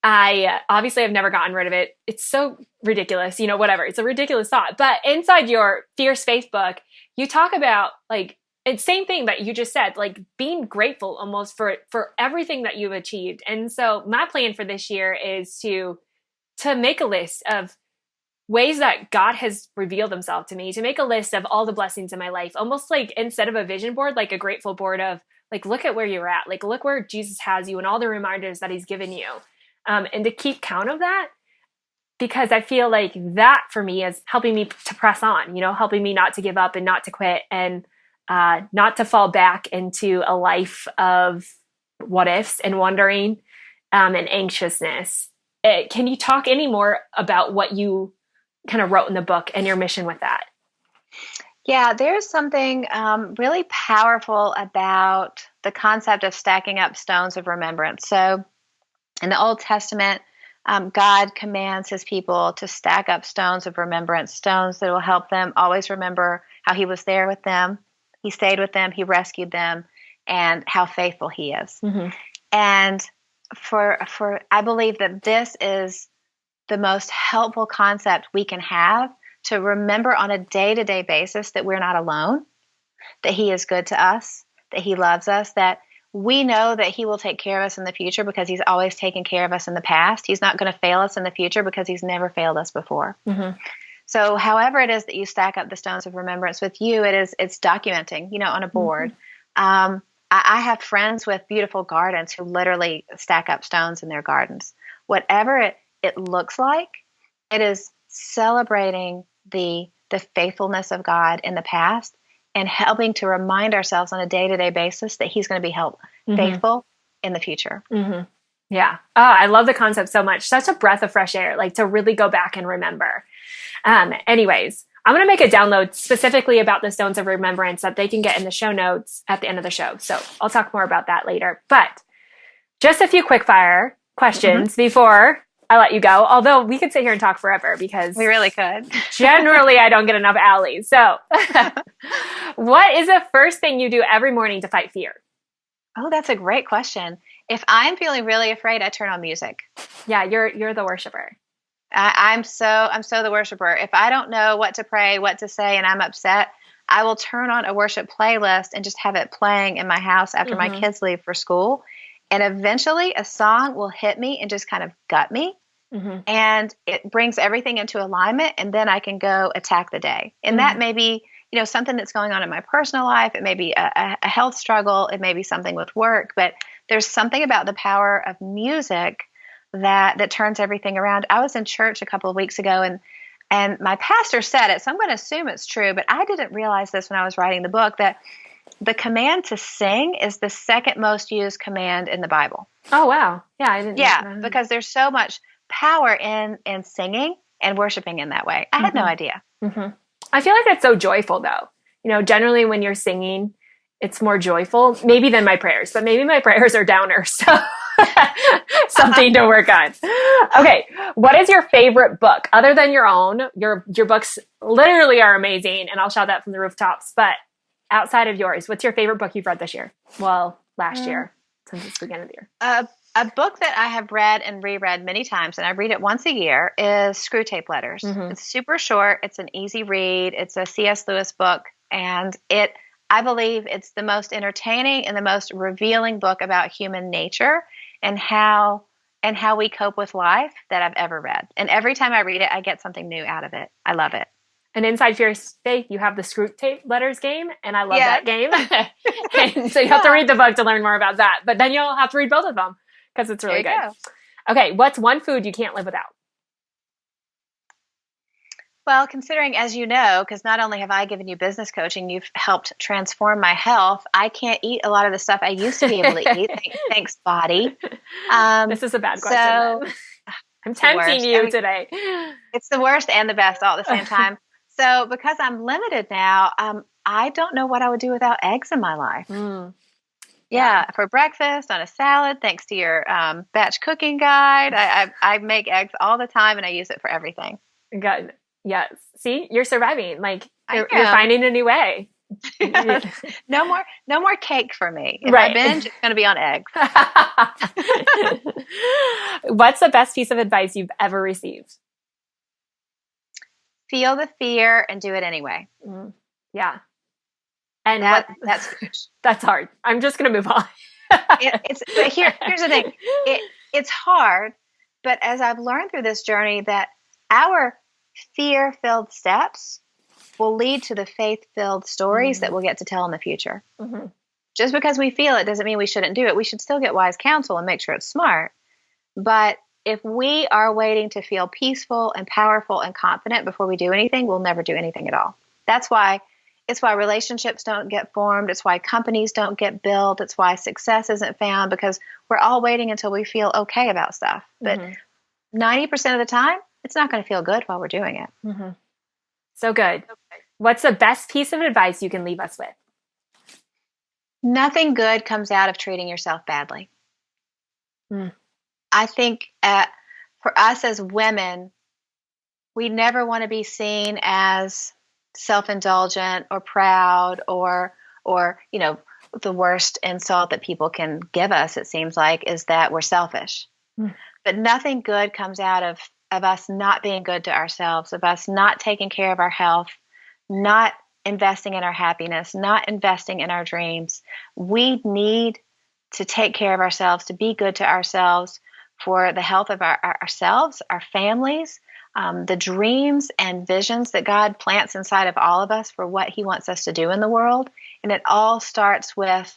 I obviously have never gotten rid of it. It's so ridiculous, whatever. It's a ridiculous thought. But inside your Fierce Faith book, you talk about like, it's same thing that you just said, like being grateful almost for everything that you've achieved. And so my plan for this year is to make a list of ways that God has revealed himself to me, to make a list of all the blessings in my life, almost like instead of a vision board, like a grateful board of like, look at where you're at, like, look where Jesus has you and all the reminders that he's given you. And to keep count of that, because I feel like that for me is helping me to press on, helping me not to give up and not to quit and not to fall back into a life of what ifs and wondering and anxiousness. Can you talk any more about what you kind of wrote in the book and your mission with that? Yeah, there's something really powerful about the concept of stacking up stones of remembrance. So in the Old Testament, God commands his people to stack up stones of remembrance, stones that will help them always remember how he was there with them, he stayed with them, he rescued them, and how faithful he is. And for I believe that this is the most helpful concept we can have to remember on a day-to-day basis that we're not alone, that he is good to us, that he loves us, that we know that he will take care of us in the future because he's always taken care of us in the past. He's not going to fail us in the future because he's never failed us before. So however it is that you stack up the stones of remembrance, with you, it's documenting, on a board. I have friends with beautiful gardens who literally stack up stones in their gardens. Whatever it looks like, it is celebrating the faithfulness of God in the past and helping to remind ourselves on a day-to-day basis that he's going to be faithful in the future. Yeah. Oh, I love the concept so much. Such a breath of fresh air, like to really go back and remember. Anyways, I'm going to make a download specifically about the stones of remembrance that they can get in the show notes at the end of the show. So I'll talk more about that later. But just a few quickfire questions before I let you go. Although we could sit here and talk forever because we really could. Generally, I don't get enough Alli. So what is the first thing you do every morning to fight fear? Oh, that's a great question. If I'm feeling really afraid, I turn on music. Yeah, you're the worshiper. I'm so the worshiper. If I don't know what to pray, what to say, and I'm upset, I will turn on a worship playlist and just have it playing in my house after my kids leave for school. And eventually a song will hit me and just kind of gut me. And it brings everything into alignment. And then I can go attack the day. And that may be, something that's going on in my personal life. It may be a health struggle. It may be something with work. But there's something about the power of music that turns everything around. I was in church a couple of weeks ago and my pastor said it, so I'm going to assume it's true, but I didn't realize this when I was writing the book, that the command to sing is the second most used command in the Bible. Oh, wow. Yeah, I didn't. Yeah, because there's so much power in singing and worshiping in that way. I had no idea. I feel like that's so joyful, though. Generally when you're singing, it's more joyful, maybe than my prayers, but maybe my prayers are downers. So something to work on. Okay. What is your favorite book other than your own? Your books literally are amazing, and I'll shout that from the rooftops, but outside of yours, what's your favorite book you've read this year? Well, last year, since it's the beginning of the year. A book that I have read and reread many times, and I read it once a year, is Screw Tape Letters. It's super short. It's an easy read. It's a C.S. Lewis book, and I believe it's the most entertaining and the most revealing book about human nature and how we cope with life that I've ever read. And every time I read it, I get something new out of it. I love it. And inside Fierce Faith, you have the Screw Tape Letters game, and I love that game. And so you have to read the book to learn more about that. But then you'll have to read both of them because it's really good. Okay, what's one food you can't live without? Well, considering, as you know, because not only have I given you business coaching, you've helped transform my health. I can't eat a lot of the stuff I used to be able to eat. Thanks, body. This is a bad question. I'm tempting you today. It's the worst and the best all at the same time. So because I'm limited now, I don't know what I would do without eggs in my life. Yeah, for breakfast, on a salad, thanks to your batch cooking guide. I make eggs all the time, and I use it for everything. Good. Yes. See, you're surviving. Like you're finding a new way. No more cake for me. If I binge, it's going to be on eggs. What's the best piece of advice you've ever received? Feel the fear and do it anyway. Yeah. And that's huge. That's hard. I'm just going to move on. Here's the thing. It's hard, but as I've learned through this journey, that our fear-filled steps will lead to the faith-filled stories that we'll get to tell in the future. Just because we feel it doesn't mean we shouldn't do it. We should still get wise counsel and make sure it's smart. But if we are waiting to feel peaceful and powerful and confident before we do anything, we'll never do anything at all. It's why relationships don't get formed. It's why companies don't get built. It's why success isn't found, because we're all waiting until we feel okay about stuff. But 90% of the time, it's not going to feel good while we're doing it. So good. What's the best piece of advice you can leave us with? Nothing good comes out of treating yourself badly. I think for us as women, we never want to be seen as self-indulgent or proud or the worst insult that people can give us, it seems like, is that we're selfish. But nothing good comes out of us not being good to ourselves, of us not taking care of our health, not investing in our happiness, not investing in our dreams. We need to take care of ourselves, to be good to ourselves for the health of ourselves, our families, the dreams and visions that God plants inside of all of us for what He wants us to do in the world. And it all starts with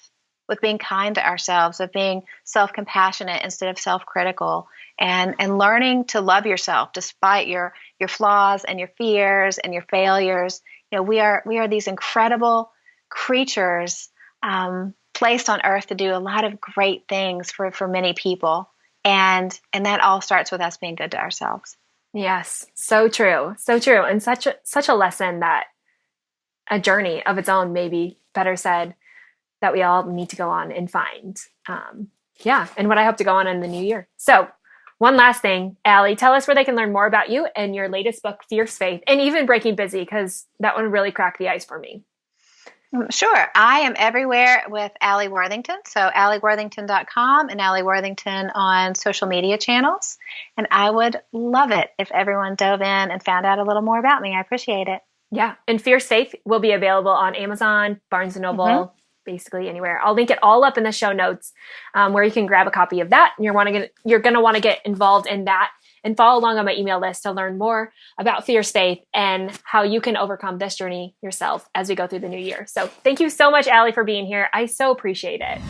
being kind to ourselves, of being self-compassionate instead of self-critical, and learning to love yourself despite your flaws and your fears and your failures. We are these incredible creatures placed on earth to do a lot of great things for many people. And that all starts with us being good to ourselves. Yes. So true. So true. And such a lesson, that a journey of its own, maybe better said, that we all need to go on and find. And what I hope to go on in the new year. So one last thing, Alli, tell us where they can learn more about you and your latest book, Fierce Faith, and even Breaking Busy, because that one really cracked the ice for me. Sure. I am everywhere with Alli Worthington. So alliworthington.com and Alli Worthington on social media channels. And I would love it if everyone dove in and found out a little more about me. I appreciate it. Yeah. And Fierce Faith will be available on Amazon, Barnes & Noble, basically anywhere. I'll link it all up in the show notes where you can grab a copy of that. And you're going to want to get involved in that and follow along on my email list to learn more about Fierce Faith and how you can overcome this journey yourself as we go through the new year. So thank you so much, Alli, for being here. I so appreciate it.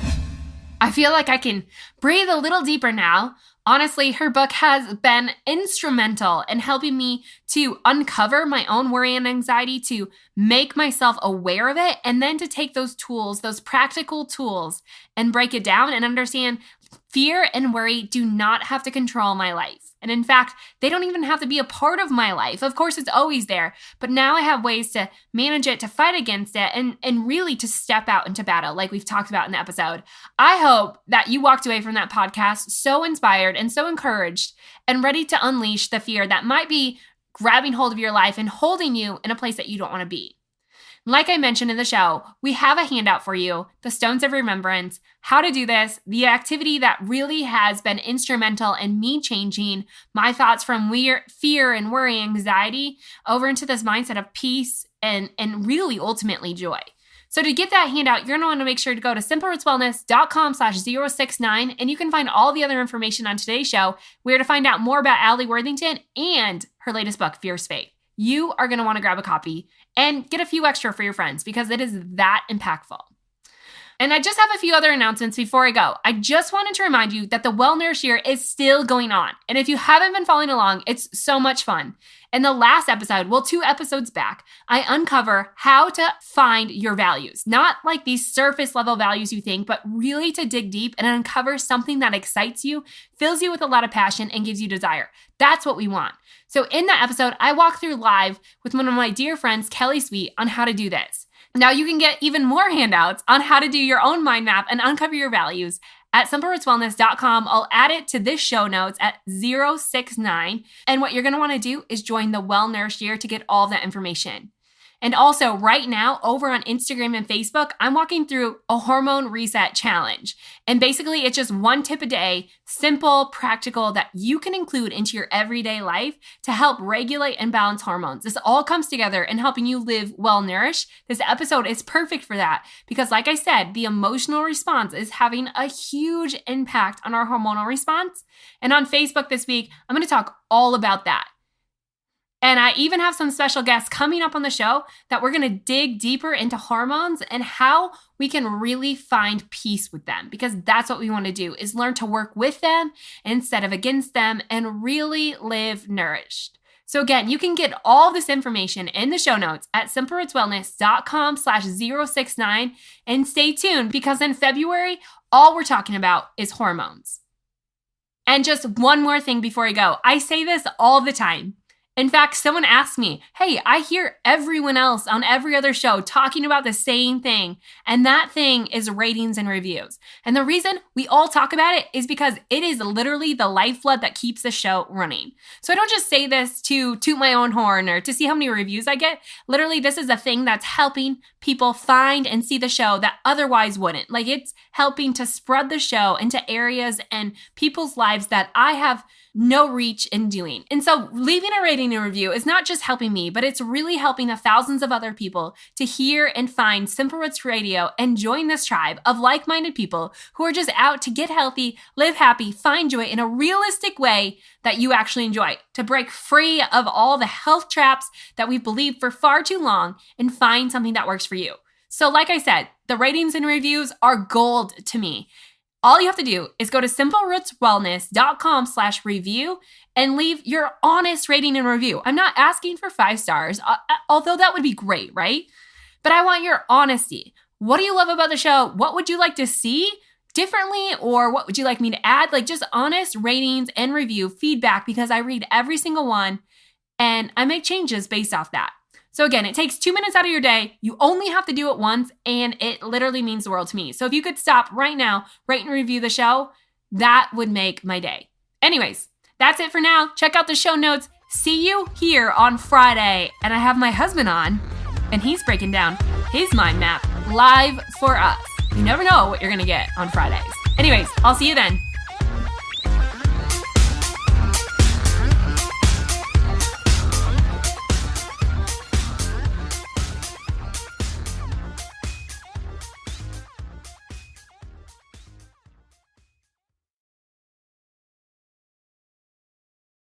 I feel like I can breathe a little deeper now. Honestly, her book has been instrumental in helping me to uncover my own worry and anxiety, to make myself aware of it, and then to take those tools, those practical tools, and break it down and understand fear and worry do not have to control my life. And in fact, they don't even have to be a part of my life. Of course, it's always there, but now I have ways to manage it, to fight against it, and really to step out into battle, like we've talked about in the episode. I hope that you walked away from that podcast so inspired and so encouraged and ready to unleash the fear that might be grabbing hold of your life and holding you in a place that you don't want to be. Like I mentioned in the show, we have a handout for you, the Stones of Remembrance, how to do this, the activity that really has been instrumental in me changing my thoughts from fear and worry, anxiety, over into this mindset of peace and really ultimately joy. So to get that handout, you're going to want to make sure to go to simplerootswellness.com/069, and you can find all the other information on today's show where to find out more about Alli Worthington and her latest book, Fierce Faith. You are going to want to grab a copy and get a few extra for your friends because it is that impactful. And I just have a few other announcements before I go. I just wanted to remind you that the Well Nourished Year is still going on. And if you haven't been following along, it's so much fun. In the last episode, 2 episodes back, I uncover how to find your values. Not like these surface level values you think, but really to dig deep and uncover something that excites you, fills you with a lot of passion, and gives you desire. That's what we want. So in that episode, I walk through live with one of my dear friends, Kelly Sweet, on how to do this. Now you can get even more handouts on how to do your own mind map and uncover your values at simplerootswellness.com. I'll add it to this show notes at 069. And what you're going to want to do is join the Well Nourished Year to get all that information. And also right now over on Instagram and Facebook, I'm walking through a hormone reset challenge. And basically it's just 1 tip a day, simple, practical, that you can include into your everyday life to help regulate and balance hormones. This all comes together in helping you live well nourished. This episode is perfect for that because like I said, the emotional response is having a huge impact on our hormonal response. And on Facebook this week, I'm going to talk all about that. And I even have some special guests coming up on the show that we're going to dig deeper into hormones and how we can really find peace with them, because that's what we want to do, is learn to work with them instead of against them and really live nourished. So again, you can get all this information in the show notes at simplerootswellness.com/069, and stay tuned because in February, all we're talking about is hormones. And just one more thing before I go. I say this all the time. In fact, someone asked me, hey, I hear everyone else on every other show talking about the same thing, and that thing is ratings and reviews. And the reason we all talk about it is because it is literally the lifeblood that keeps the show running. So I don't just say this to toot my own horn or to see how many reviews I get. Literally, this is a thing that's helping people find and see the show that otherwise wouldn't. Like, it's helping to spread the show into areas and people's lives that I have no reach in doing. And so leaving a rating and review is not just helping me, but it's really helping the thousands of other people to hear and find Simple Roots Radio and join this tribe of like-minded people who are just out to get healthy, live happy, find joy in a realistic way that you actually enjoy, to break free of all the health traps that we've believed for far too long and find something that works for you. So like I said, the ratings and reviews are gold to me. All you have to do is go to simplerootswellness.com/review and leave your honest rating and review. I'm not asking for 5 stars, although that would be great, right? But I want your honesty. What do you love about the show? What would you like to see differently? Or what would you like me to add? Like, just honest ratings and review feedback, because I read every single one and I make changes based off that. So again, it takes 2 minutes out of your day. You only have to do it once, and it literally means the world to me. So if you could stop right now, rate and review the show, that would make my day. Anyways, that's it for now. Check out the show notes. See you here on Friday. And I have my husband on, and he's breaking down his mind map live for us. You never know what you're going to get on Fridays. Anyways, I'll see you then.